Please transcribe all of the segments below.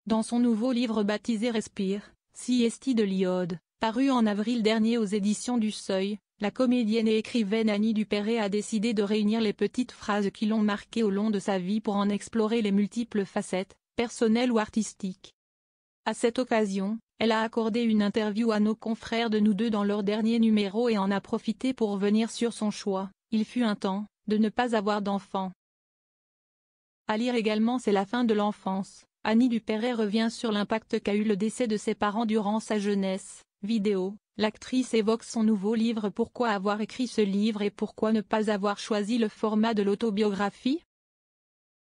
Dans son nouveau livre baptisé Respire, CST de l'iode, paru en avril dernier aux éditions du Seuil, la comédienne et écrivaine Annie Dupéret a décidé de réunir les petites phrases qui l'ont marquée au long de sa vie pour en explorer les multiples facettes, personnelles ou artistiques. À cette occasion, elle a accordé une interview à nos confrères de Nous Deux dans leur dernier numéro et en a profité pour revenir sur son choix, il fut un temps, de ne pas avoir d'enfant. À lire également C'est la fin de l'enfance. Annie Dupéret revient sur l'impact qu'a eu le décès de ses parents durant sa jeunesse. Vidéo, l'actrice évoque son nouveau livre. Pourquoi avoir écrit ce livre et pourquoi ne pas avoir choisi le format de l'autobiographie?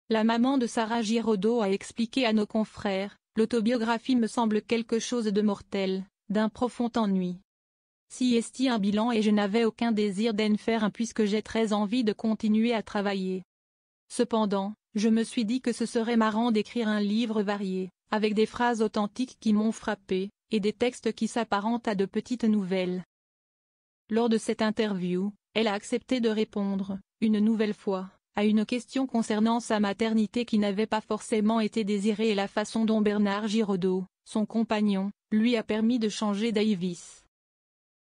La maman de Sarah Giraudot a expliqué à nos confrères, l'autobiographie me semble quelque chose de mortel, d'un profond ennui. Si est un bilan et je n'avais aucun désir d'en faire un puisque j'ai très envie de continuer à travailler. Cependant, je me suis dit que ce serait marrant d'écrire un livre varié, avec des phrases authentiques qui m'ont frappé, et des textes qui s'apparentent à de petites nouvelles. Lors de cette interview, elle a accepté de répondre, une nouvelle fois, à une question concernant sa maternité qui n'avait pas forcément été désirée et la façon dont Bernard Giraudot, son compagnon, lui a permis de changer d'Avis.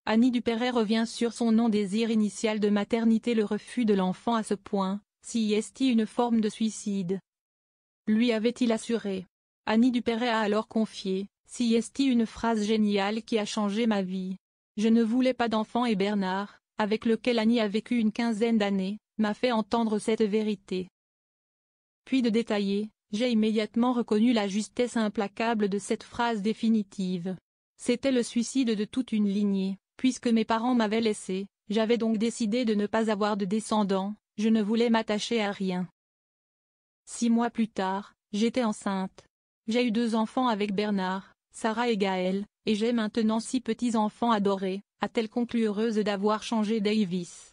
Annie Dupéret revient sur son non-désir initial de maternité. Le refus de l'enfant à ce point, si est une forme de suicide? Lui avait-il assuré. Annie Dupéret a alors confié, si est une phrase géniale qui a changé ma vie. Je ne voulais pas d'enfant et Bernard, avec lequel Annie a vécu une quinzaine d'années, m'a fait entendre cette vérité. Puis de détailler, j'ai immédiatement reconnu la justesse implacable de cette phrase définitive. C'était le suicide de toute une lignée, puisque mes parents m'avaient laissé, j'avais donc décidé de ne pas avoir de descendants, je ne voulais m'attacher à rien. 6 mois plus tard, j'étais enceinte. J'ai eu 2 enfants avec Bernard, Sarah et Gaël, et j'ai maintenant 6 petits-enfants adorés, a-t-elle conclu heureuse d'avoir changé d'Avis.